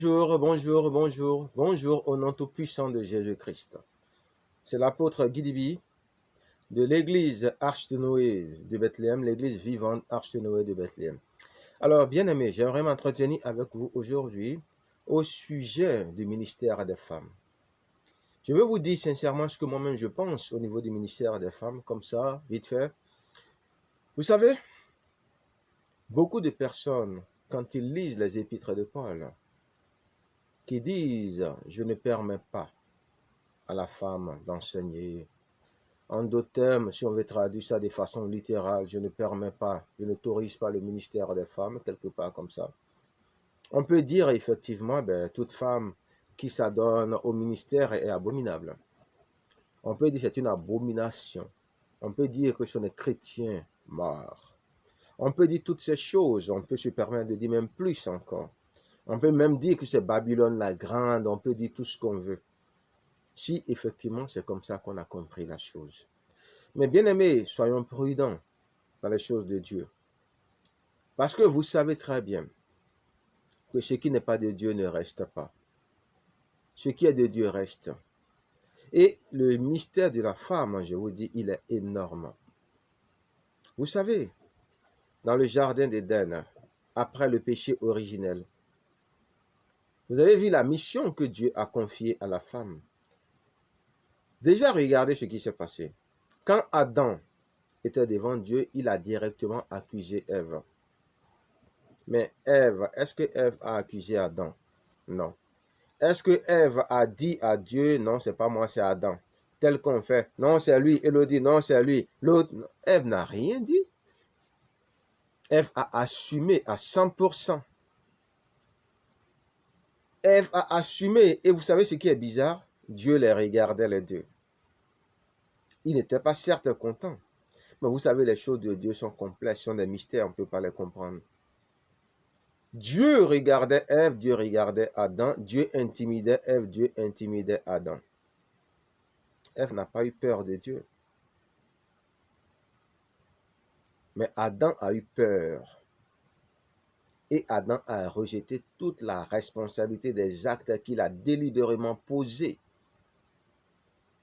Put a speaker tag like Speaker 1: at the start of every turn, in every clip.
Speaker 1: Bonjour, bonjour, bonjour, bonjour au nom tout-puissant de Jésus-Christ. C'est l'apôtre Guidibi de l'église Arche de Noé de Bethléem, l'église vivante Arche de Noé de Bethléem. Alors, bien-aimés, j'aimerais m'entretenir avec vous aujourd'hui au sujet du ministère des femmes. Je veux vous dire sincèrement ce que moi-même je pense au niveau du ministère des femmes, comme ça, vite fait. Vous savez, beaucoup de personnes, quand ils lisent les épîtres de Paul, qui disent « Je ne permets pas à la femme d'enseigner ». En d'autres termes, si on veut traduire ça de façon littérale, je ne permets pas, je n'autorise pas le ministère des femmes, quelque part comme ça. On peut dire effectivement, toute femme qui s'adonne au ministère est abominable. On peut dire que c'est une abomination. On peut dire que ce sont des chrétiens morts. On peut dire toutes ces choses, on peut se permettre de dire même plus encore. On peut même dire que c'est Babylone la grande, on peut dire tout ce qu'on veut. Si effectivement c'est comme ça qu'on a compris la chose. Mais bien aimés, soyons prudents dans les choses de Dieu. Parce que vous savez très bien que ce qui n'est pas de Dieu ne reste pas. Ce qui est de Dieu reste. Et le mystère de la femme, je vous dis, il est énorme. Vous savez, dans le jardin d'Éden, après le péché originel, vous avez vu la mission que Dieu a confiée à la femme. Déjà, regardez ce qui s'est passé. Quand Adam était devant Dieu, il a directement accusé Ève. Mais Ève, est-ce que Ève a accusé Adam? Non. Est-ce que Ève a dit à Dieu, non, c'est pas moi, c'est Adam, tel qu'on fait? Non, c'est lui. Elodie, non, c'est lui. L'autre, Ève n'a rien dit. Ève a assumé à 100%. Ève a assumé. Et vous savez ce qui est bizarre? Dieu les regardait les deux. Il n'était pas certes content. Mais vous savez, les choses de Dieu sont complexes, sont des mystères, on ne peut pas les comprendre. Dieu regardait Ève, Dieu regardait Adam, Dieu intimidait Ève, Dieu intimidait Adam. Ève n'a pas eu peur de Dieu. Mais Adam a eu peur. Et Adam a rejeté toute la responsabilité des actes qu'il a délibérément posés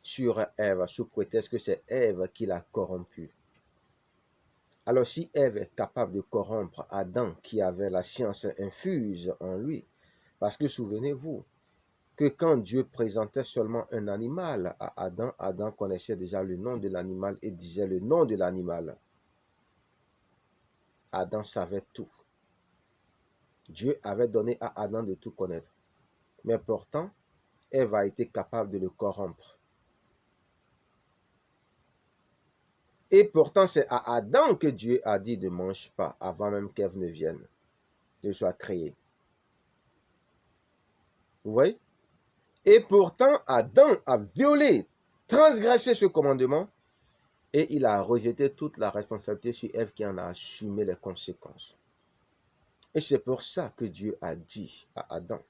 Speaker 1: sur Ève, sous prétexte que c'est Ève qui l'a corrompu. Alors si Ève est capable de corrompre Adam qui avait la science infuse en lui, parce que souvenez-vous que quand Dieu présentait seulement un animal à Adam, Adam connaissait déjà le nom de l'animal et disait le nom de l'animal. Adam savait tout. Dieu avait donné à Adam de tout connaître. Mais pourtant, Ève a été capable de le corrompre. Et pourtant, c'est à Adam que Dieu a dit ne mange pas avant même qu'Ève ne vienne, ne soit créée. Vous voyez? Et pourtant, Adam a violé, transgressé ce commandement et il a rejeté toute la responsabilité sur Ève qui en a assumé les conséquences. Et c'est pour ça que Dieu a dit à Adam,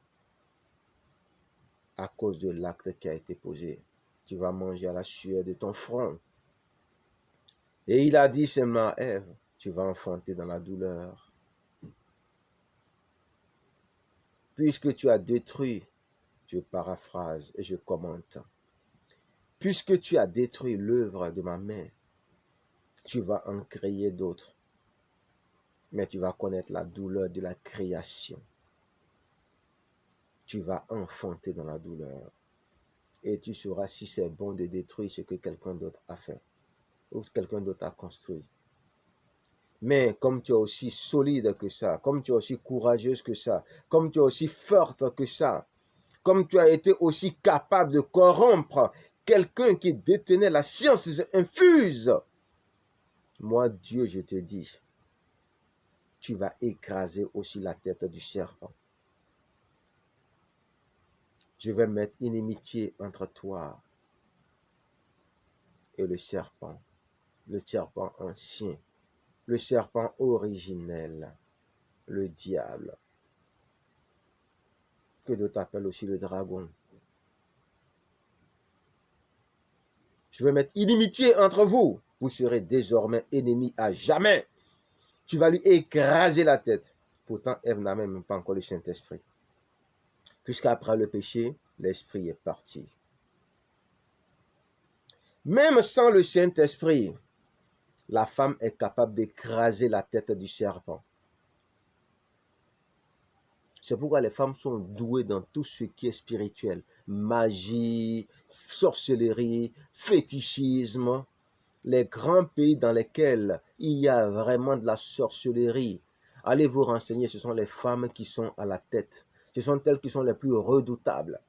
Speaker 1: à cause de l'acte qui a été posé, tu vas manger à la sueur de ton front. Et il a dit seulement à Ève, tu vas enfanter dans la douleur. Puisque tu as détruit, je paraphrase et je commente, puisque tu as détruit l'œuvre de ma main, tu vas en créer d'autres. Mais tu vas connaître la douleur de la création. Tu vas enfanter dans la douleur. Et tu sauras si c'est bon de détruire ce que quelqu'un d'autre a fait ou quelqu'un d'autre a construit. Mais comme tu es aussi solide que ça, comme tu es aussi courageuse que ça, comme tu es aussi forte que ça, comme tu as été aussi capable de corrompre quelqu'un qui détenait la science infuse, moi, Dieu, je te dis, tu vas écraser aussi la tête du serpent. Je vais mettre inimitié entre toi et le serpent ancien, le serpent originel, le diable, que d'autres appellent aussi le dragon. Je vais mettre inimitié entre vous. Vous serez désormais ennemis à jamais. Tu vas lui écraser la tête. Pourtant, Ève n'a même pas encore le Saint-Esprit. puisqu'après le péché, l'Esprit est parti. Même sans le Saint-Esprit, la femme est capable d'écraser la tête du serpent. C'est pourquoi les femmes sont douées dans tout ce qui est spirituel. Magie, sorcellerie, fétichisme. Les grands pays dans lesquels il y a vraiment de la sorcellerie, allez vous renseigner, ce sont les femmes qui sont à la tête. Ce sont elles qui sont les plus redoutables.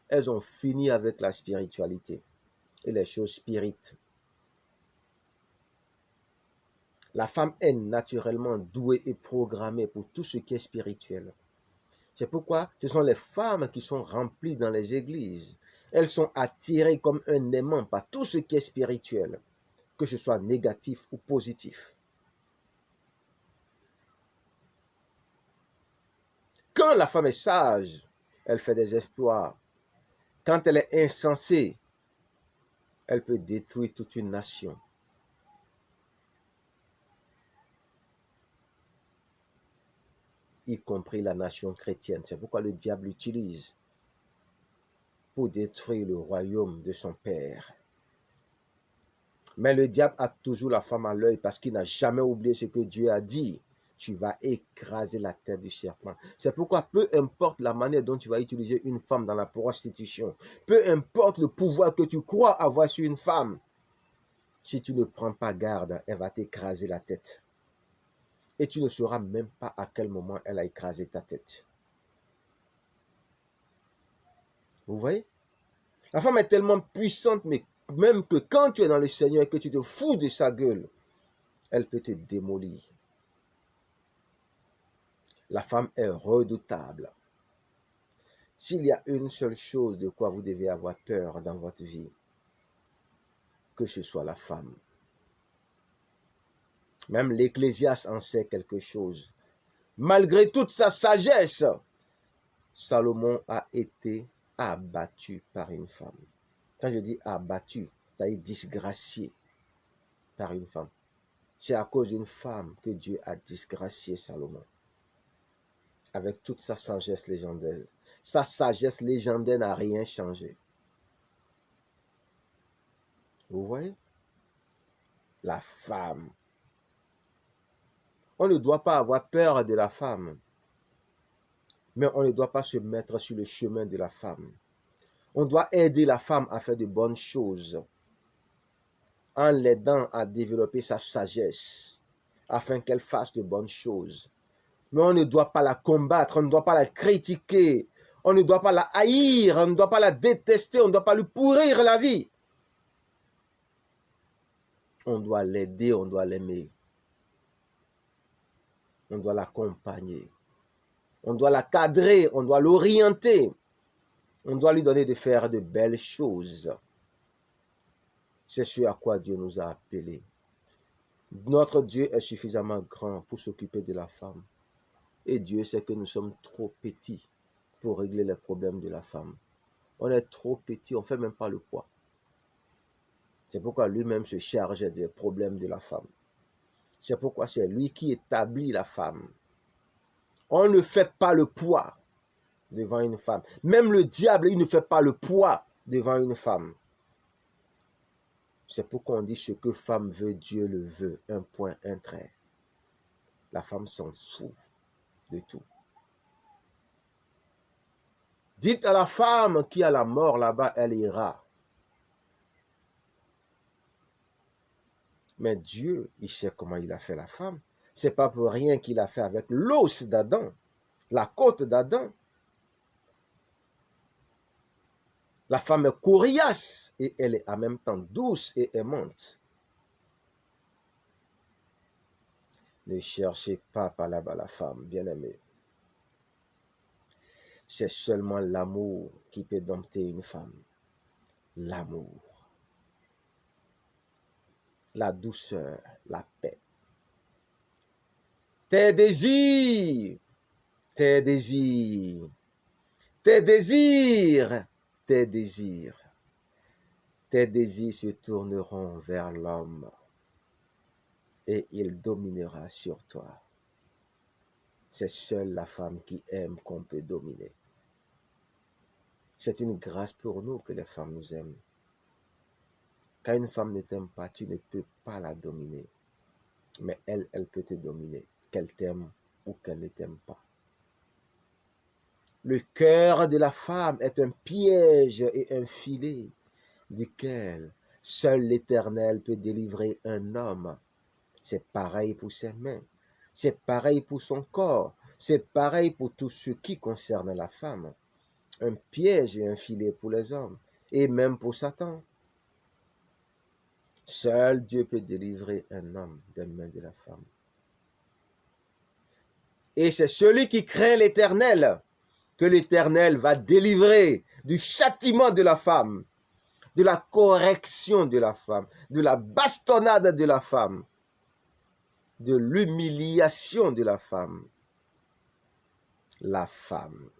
Speaker 1: Elles ont fini avec la spiritualité et les choses spirites. La femme est naturellement douée et programmée pour tout ce qui est spirituel. C'est pourquoi ce sont les femmes qui sont remplies dans les églises. Elles sont attirées comme un aimant par tout ce qui est spirituel, que ce soit négatif ou positif. Quand la femme est sage, elle fait des exploits. Quand elle est insensée, elle peut détruire toute une nation. Y compris la nation chrétienne. C'est pourquoi le diable l'utilise pour détruire le royaume de son père. Mais le diable a toujours la femme à l'œil parce qu'il n'a jamais oublié ce que Dieu a dit. Tu vas écraser la tête du serpent. C'est pourquoi peu importe la manière dont tu vas utiliser une femme dans la prostitution, peu importe le pouvoir que tu crois avoir sur une femme, si tu ne prends pas garde, elle va t'écraser la tête. Et tu ne sauras même pas à quel moment elle a écrasé ta tête. Vous voyez? La femme est tellement puissante, mais même que quand tu es dans le Seigneur et que tu te fous de sa gueule, elle peut te démolir. La femme est redoutable. S'il y a une seule chose de quoi vous devez avoir peur dans votre vie, que ce soit la femme. Même l'Ecclésiaste en sait quelque chose. Malgré toute sa sagesse, Salomon a été abattu par une femme. Quand je dis abattu, c'est-à-dire disgracié par une femme. C'est à cause d'une femme que Dieu a disgracié Salomon. Avec toute sa sagesse légendaire. Sa sagesse légendaire n'a rien changé. Vous voyez? La femme. On ne doit pas avoir peur de la femme. Mais on ne doit pas se mettre sur le chemin de la femme. On doit aider la femme à faire de bonnes choses. En l'aidant à développer sa sagesse. Afin qu'elle fasse de bonnes choses. Mais on ne doit pas la combattre. On ne doit pas la critiquer. On ne doit pas la haïr. On ne doit pas la détester. On ne doit pas lui pourrir la vie. On doit l'aider. On doit l'aimer. On doit l'accompagner. On doit la cadrer, on doit l'orienter. On doit lui donner de faire de belles choses. C'est ce à quoi Dieu nous a appelés. Notre Dieu est suffisamment grand pour s'occuper de la femme. Et Dieu sait que nous sommes trop petits pour régler les problèmes de la femme. On est trop petits, on ne fait même pas le poids. C'est pourquoi lui-même se charge des problèmes de la femme. C'est pourquoi c'est lui qui établit la femme. On ne fait pas le poids devant une femme. Même le diable, il ne fait pas le poids devant une femme. C'est pourquoi on dit ce que femme veut, Dieu le veut. Un point, un trait. La femme s'en fout de tout. Dites à la femme qui a la mort là-bas, elle ira. Mais Dieu, il sait comment il a fait la femme. C'est pas pour rien qu'il a fait avec l'os d'Adam, la côte d'Adam. La femme est coriace et elle est en même temps douce et aimante. Ne cherchez pas par là-bas la femme, bien-aimée. C'est seulement l'amour qui peut dompter une femme. L'amour. La douceur, la paix. Tes désirs, tes désirs, tes désirs, tes désirs. Tes désirs se tourneront vers l'homme et il dominera sur toi. c'est seule la femme qui aime qu'on peut dominer. C'est une grâce pour nous que les femmes nous aiment. Quand une femme ne t'aime pas, tu ne peux pas la dominer. Mais elle peut te dominer, qu'elle t'aime ou qu'elle ne t'aime pas. Le cœur de la femme est un piège et un filet duquel seul l'Éternel peut délivrer un homme. C'est pareil pour ses mains, c'est pareil pour son corps, c'est pareil pour tout ce qui concerne la femme. Un piège et un filet pour les hommes, et même pour Satan. Seul Dieu peut délivrer un homme des mains de la femme. Et c'est celui qui craint l'Éternel que l'Éternel va délivrer du châtiment de la femme, de la correction de la femme, de la bastonnade de la femme, de l'humiliation de la femme. La femme,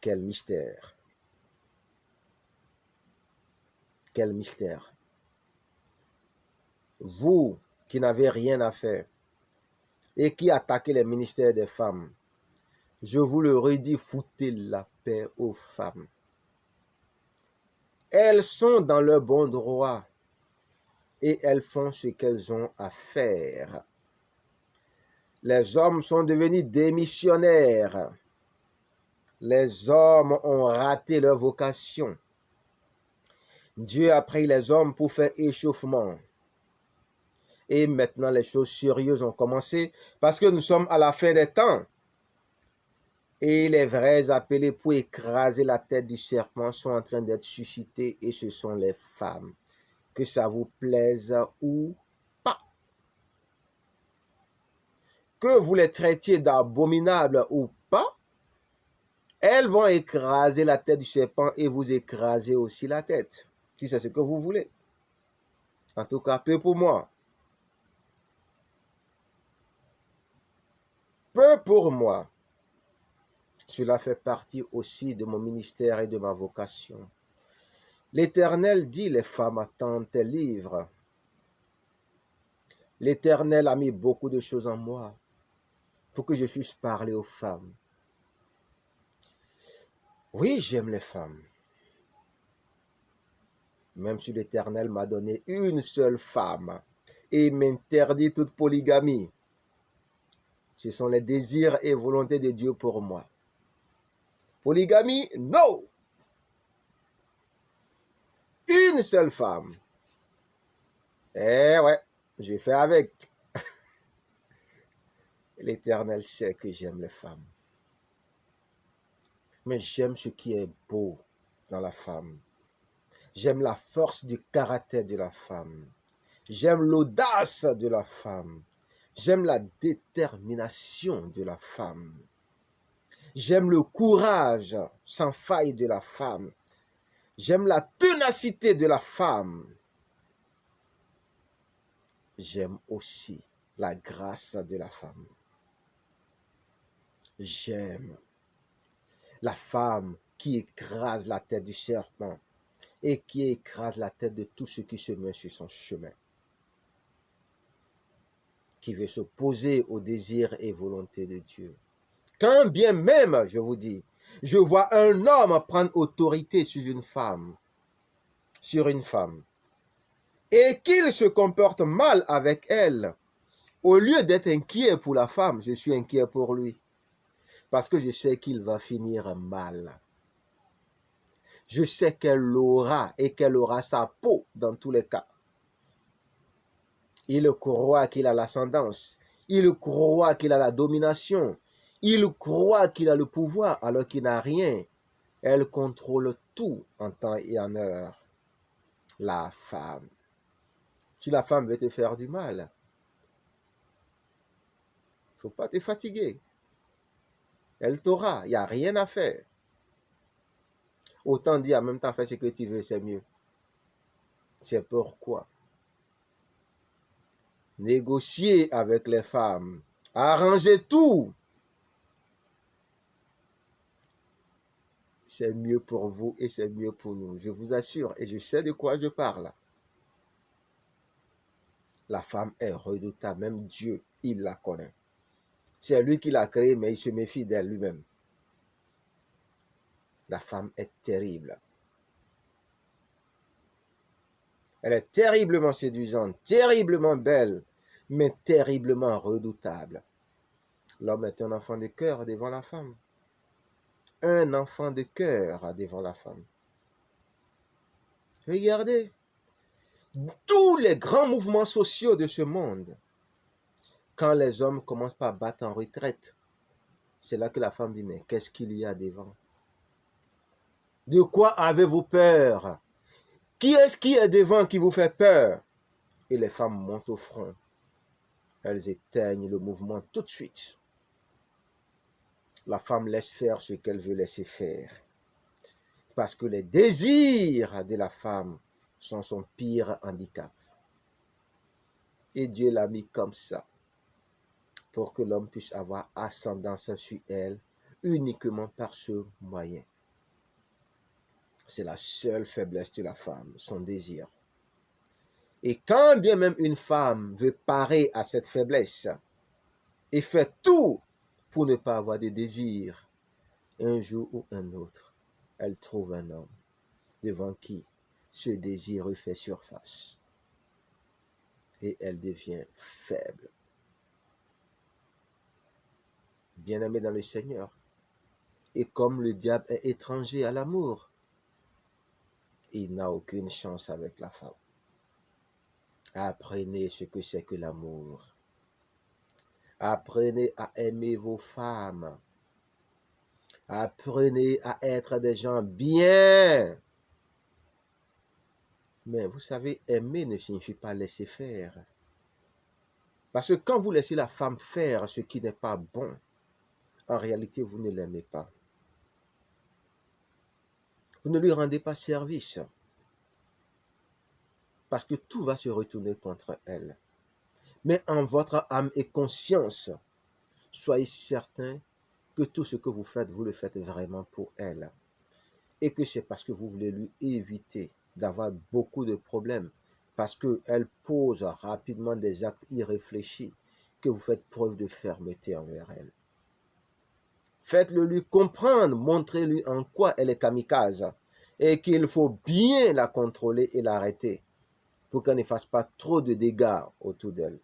Speaker 1: quel mystère. Quel mystère. Vous qui n'avez rien à faire et qui attaquez les ministères des femmes, je vous le redis, foutez la paix aux femmes. Elles sont dans leur bon droit et elles font ce qu'elles ont à faire. Les hommes sont devenus démissionnaires. Les hommes ont raté leur vocation. Dieu a pris les hommes pour faire échauffement. Et maintenant, les choses sérieuses ont commencé parce que nous sommes à la fin des temps. Et les vrais appelés pour écraser la tête du serpent sont en train d'être suscités et ce sont les femmes. Que ça vous plaise ou pas. Que vous les traitiez d'abominables ou pas, elles vont écraser la tête du serpent et vous écraser aussi la tête. Si c'est ce que vous voulez. En tout cas, peu pour moi. Peu pour moi. Cela fait partie aussi de mon ministère et de ma vocation. L'Éternel dit, les femmes attendent tes livres. L'Éternel a mis beaucoup de choses en moi pour que je puisse parler aux femmes. Oui, j'aime les femmes. Même si l'Éternel m'a donné une seule femme et m'interdit toute polygamie. Ce sont les désirs et volontés de Dieu pour moi. Polygamie, non! Une seule femme. Eh ouais, je fais avec. L'Éternel sait que j'aime les femmes. Mais j'aime ce qui est beau dans la femme. J'aime la force du caractère de la femme. J'aime l'audace de la femme. J'aime la détermination de la femme. J'aime le courage sans faille de la femme. J'aime la ténacité de la femme. J'aime aussi la grâce de la femme. J'aime la femme qui écrase la tête du serpent et qui écrase la tête de tout ce qui se met sur son chemin, qui veut s'opposer aux désirs et volontés de Dieu. Quand bien même, je vous dis, je vois un homme prendre autorité sur une femme, et qu'il se comporte mal avec elle, au lieu d'être inquiet pour la femme, je suis inquiet pour lui, parce que je sais qu'il va finir mal. Je sais qu'elle l'aura et qu'elle aura sa peau dans tous les cas. Il croit qu'il a l'ascendance, il croit qu'il a la domination, il croit qu'il a le pouvoir alors qu'il n'a rien. Elle contrôle tout en temps et en heure. La femme. Si la femme veut te faire du mal, il ne faut pas te fatiguer. Elle t'aura, il n'y a rien à faire. Autant dire en même temps, fais ce que tu veux, c'est mieux. C'est pourquoi négocier avec les femmes, arranger tout, c'est mieux pour vous et c'est mieux pour nous. Je vous assure, et je sais de quoi je parle. La femme est redoutable, même Dieu, il la connaît. C'est lui qui l'a créé, mais il se méfie d'elle lui-même. La femme est terrible. Elle est terriblement séduisante, terriblement belle, mais terriblement redoutable. L'homme est un enfant de cœur devant la femme. Un enfant de cœur devant la femme. Regardez, tous les grands mouvements sociaux de ce monde, quand les hommes commencent par battre en retraite, c'est là que la femme dit, mais qu'est-ce qu'il y a devant? De quoi avez-vous peur? Qui est-ce qui est devant qui vous fait peur? Et les femmes montent au front. Elles éteignent le mouvement tout de suite. La femme laisse faire ce qu'elle veut laisser faire. Parce que les désirs de la femme sont son pire handicap. Et Dieu l'a mis comme ça, pour que l'homme puisse avoir ascendance sur elle uniquement par ce moyen. C'est la seule faiblesse de la femme, son désir. Et quand bien même une femme veut parer à cette faiblesse et fait tout pour ne pas avoir de désir, un jour ou un autre, elle trouve un homme devant qui ce désir refait surface. Et elle devient faible. Bien-aimé dans le Seigneur. Et comme le diable est étranger à l'amour, il n'a aucune chance avec la femme. Apprenez ce que c'est que l'amour. Apprenez à aimer vos femmes. Apprenez à être des gens bien. Mais vous savez, aimer ne signifie pas laisser faire. Parce que quand vous laissez la femme faire ce qui n'est pas bon, en réalité, vous ne l'aimez pas. Vous ne lui rendez pas service. Parce que tout va se retourner contre elle. Mais en votre âme et conscience, soyez certain que tout ce que vous le faites vraiment pour elle. Et que c'est parce que vous voulez lui éviter d'avoir beaucoup de problèmes. Parce qu'elle pose rapidement des actes irréfléchis que vous faites preuve de fermeté envers elle. Faites-le lui comprendre, montrez-lui en quoi elle est kamikaze et qu'il faut bien la contrôler et l'arrêter pour qu'elle ne fasse pas trop de dégâts autour d'elle.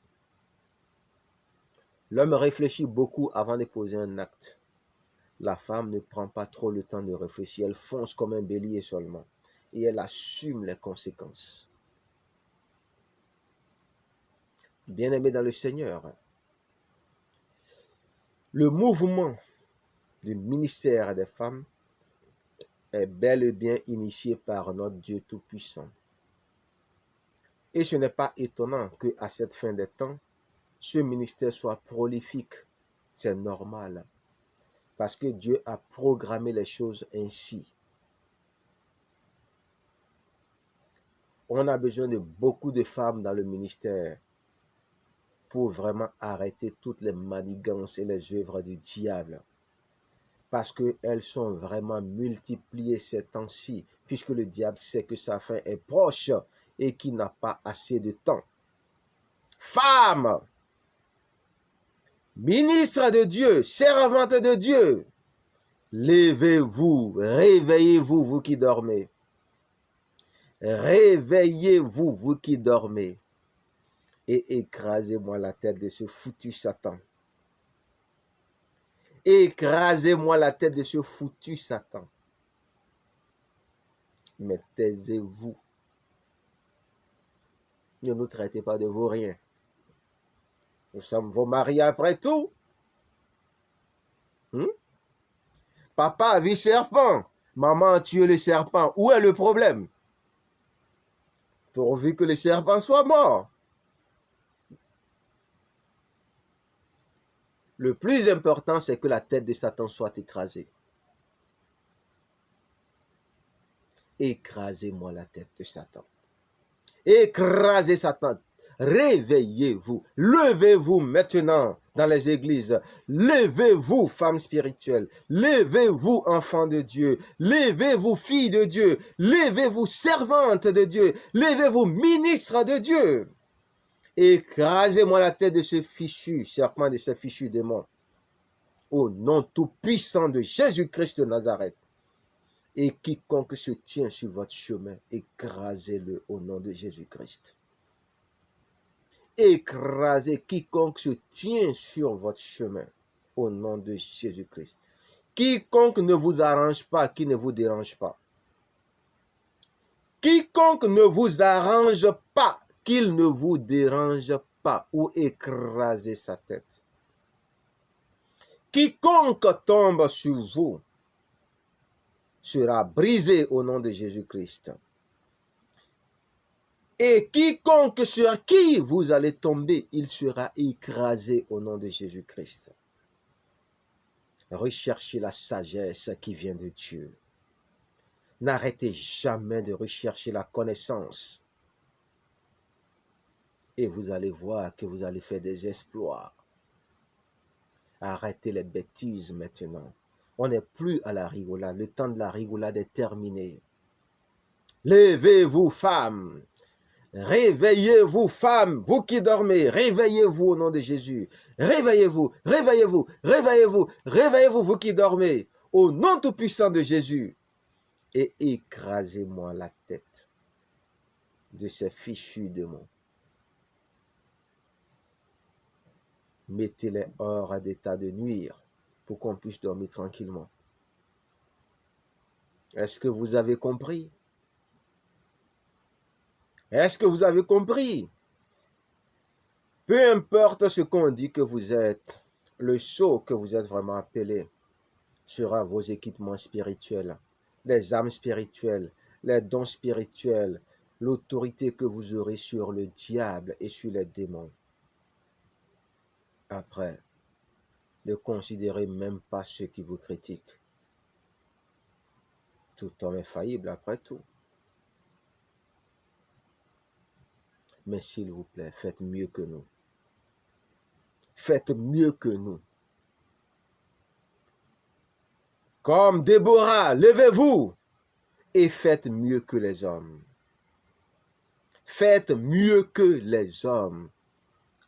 Speaker 1: L'homme réfléchit beaucoup avant de poser un acte. La femme ne prend pas trop le temps de réfléchir, elle fonce comme un bélier seulement et elle assume les conséquences. Bien-aimés dans le Seigneur, le mouvement du ministère des femmes est bel et bien initié par notre Dieu Tout-Puissant. Et ce n'est pas étonnant qu'à cette fin des temps, ce ministère soit prolifique. C'est normal. Parce que Dieu a programmé les choses ainsi. On a besoin de beaucoup de femmes dans le ministère pour vraiment arrêter toutes les manigances et les œuvres du diable. Parce qu'elles sont vraiment multipliées ces temps-ci, puisque le diable sait que sa fin est proche et qu'il n'a pas assez de temps. Femmes, ministres de Dieu, servantes de Dieu, levez-vous, réveillez-vous, vous qui dormez. Réveillez-vous, vous qui dormez, et écrasez-moi la tête de ce foutu Satan. Écrasez-moi la tête de ce foutu Satan. Mais taisez-vous. Ne nous traitez pas de vauriens. Nous sommes vos maris après tout. Papa a vu serpent. Maman a tué le serpent. Où est le problème? Pourvu que le serpent soit mort. Le plus important, c'est que la tête de Satan soit écrasée. Écrasez-moi la tête de Satan. Écrasez Satan. Réveillez-vous. Levez-vous maintenant dans les églises. Levez-vous, femmes spirituelles. Levez-vous, enfants de Dieu. Levez-vous, filles de Dieu. Levez-vous, servantes de Dieu. Levez-vous, ministres de Dieu. Écrasez-moi la tête de ce fichu serpent, de ce fichu démon. au nom tout-puissant de Jésus-Christ de Nazareth. Et quiconque se tient sur votre chemin, écrasez-le au nom de Jésus-Christ. Écrasez quiconque se tient sur votre chemin, au nom de Jésus-Christ. Quiconque ne vous arrange pas, qui ne vous dérange pas. Quiconque ne vous arrange pas, qu'il ne vous dérange pas, ou écrasez sa tête. Quiconque tombe sur vous sera brisé au nom de Jésus-Christ. Et quiconque sur qui vous allez tomber, il sera écrasé au nom de Jésus-Christ. Recherchez la sagesse qui vient de Dieu. N'arrêtez jamais de rechercher la connaissance. Et vous allez voir que vous allez faire des exploits. Arrêtez les bêtises maintenant. On n'est plus à la rigolade. Le temps de la rigolade est terminé. Levez-vous, femmes. Réveillez-vous, femmes. Vous qui dormez, réveillez-vous au nom de Jésus. Réveillez-vous, réveillez-vous, réveillez-vous, réveillez-vous, vous qui dormez. Au nom tout-puissant de Jésus. Et écrasez-moi la tête de ces fichus démons. Mettez-les hors d'état de nuire pour qu'on puisse dormir tranquillement. Est-ce que vous avez compris? Est-ce que vous avez compris? Peu importe ce qu'on dit que vous êtes, le sceau que vous êtes vraiment appelé sera vos équipements spirituels, les âmes spirituelles, les dons spirituels, l'autorité que vous aurez sur le diable et sur les démons. Après, ne considérez même pas ceux qui vous critiquent. Tout homme est faillible après tout. Mais s'il vous plaît, faites mieux que nous. Faites mieux que nous. Comme Déborah, levez-vous et faites mieux que les hommes. Faites mieux que les hommes.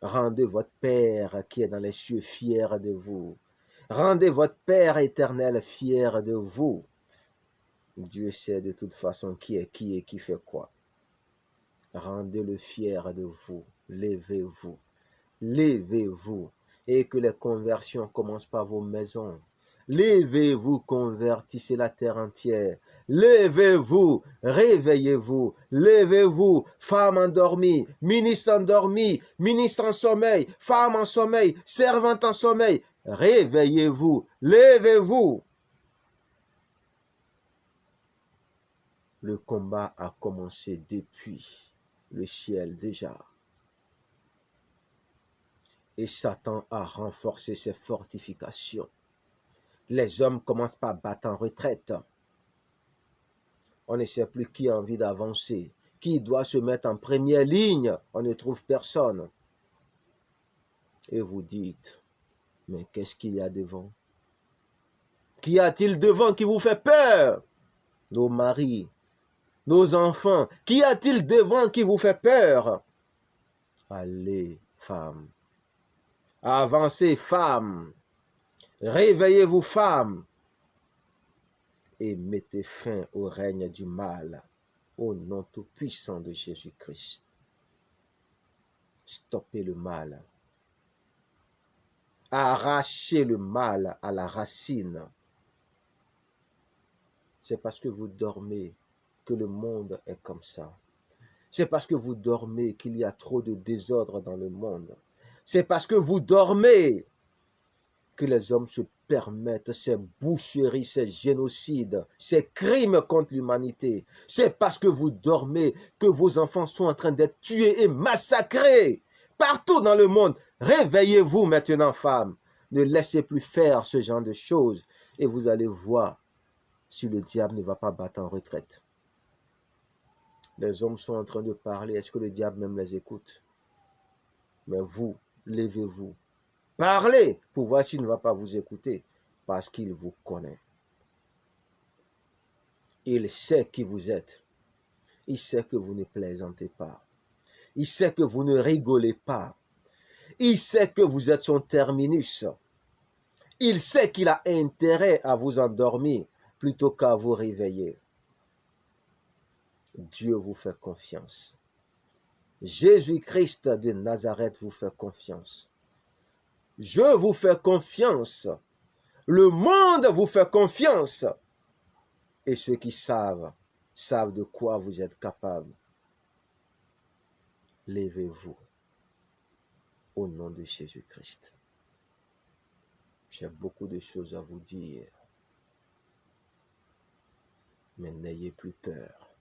Speaker 1: Rendez votre Père qui est dans les cieux fier de vous. Rendez votre Père éternel fier de vous. Dieu sait de toute façon qui est qui et qui fait quoi. Rendez-le fier de vous. Levez-vous. Levez-vous. Et que les conversions commencent par vos maisons. Levez-vous, convertissez la terre entière. Levez-vous, réveillez-vous. Levez-vous, femmes endormies, ministres endormis, ministres en sommeil, femmes en sommeil, servantes en sommeil. Réveillez-vous, levez-vous. Le combat a commencé depuis le ciel déjà. Et Satan a renforcé ses fortifications. Les hommes commencent par battre en retraite. On ne sait plus qui a envie d'avancer, qui doit se mettre en première ligne. On ne trouve personne. Et vous dites, mais qu'est-ce qu'il y a devant? Qu'y a-t-il devant qui vous fait peur? Nos maris, nos enfants. Qu'y a-t-il devant qui vous fait peur? Allez, femmes. Avancez, femmes. Réveillez-vous, femmes. Et mettez fin au règne du mal, au nom tout-puissant de Jésus-Christ. Stoppez le mal. Arrachez le mal à la racine. C'est parce que vous dormez que le monde est comme ça. C'est parce que vous dormez qu'il y a trop de désordre dans le monde. C'est parce que vous dormez que les hommes se permettent ces boucheries, ces génocides, ces crimes contre l'humanité. C'est parce que vous dormez que vos enfants sont en train d'être tués et massacrés partout dans le monde. Réveillez-vous maintenant, femmes. Ne laissez plus faire ce genre de choses et vous allez voir si le diable ne va pas battre en retraite. Les hommes sont en train de parler. Est-ce que le diable même les écoute? Mais vous, levez-vous. Parlez pour voir s'il ne va pas vous écouter, parce qu'il vous connaît. Il sait qui vous êtes. Il sait que vous ne plaisantez pas. Il sait que vous ne rigolez pas. Il sait que vous êtes son terminus. Il sait qu'il a intérêt à vous endormir plutôt qu'à vous réveiller. Dieu vous fait confiance. Jésus-Christ de Nazareth vous fait confiance. Je vous fais confiance. Le monde vous fait confiance. Et ceux qui savent de quoi vous êtes capable. Levez-vous au nom de Jésus-Christ. J'ai beaucoup de choses à vous dire. Mais n'ayez plus peur.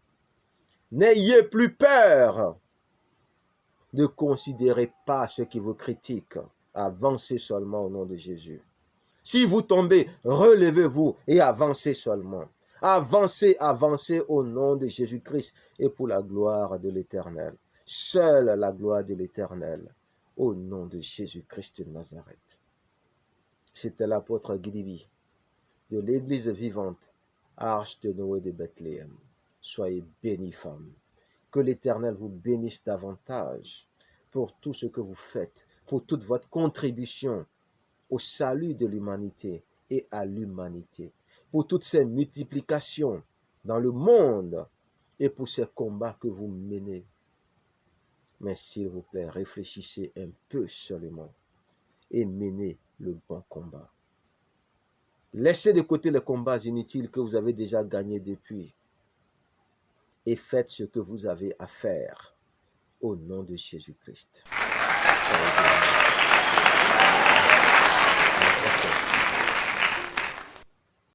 Speaker 1: N'ayez plus peur. Ne considérez pas ceux qui vous critiquent. Avancez seulement au nom de Jésus. Si vous tombez, relevez-vous et avancez seulement. Avancez, avancez au nom de Jésus-Christ et pour la gloire de l'Éternel. Seule la gloire de l'Éternel. Au nom de Jésus-Christ de Nazareth. C'était l'apôtre Guidibi de l'Église vivante, Arche de Noé de Bethléem. Soyez bénis, femmes. Que l'Éternel vous bénisse davantage pour tout ce que vous faites, pour toute votre contribution au salut de l'humanité et à l'humanité, pour toutes ces multiplications dans le monde et pour ces combats que vous menez. Mais s'il vous plaît, réfléchissez un peu seulement et menez le bon combat. Laissez de côté les combats inutiles que vous avez déjà gagnés depuis et faites ce que vous avez à faire au nom de Jésus-Christ.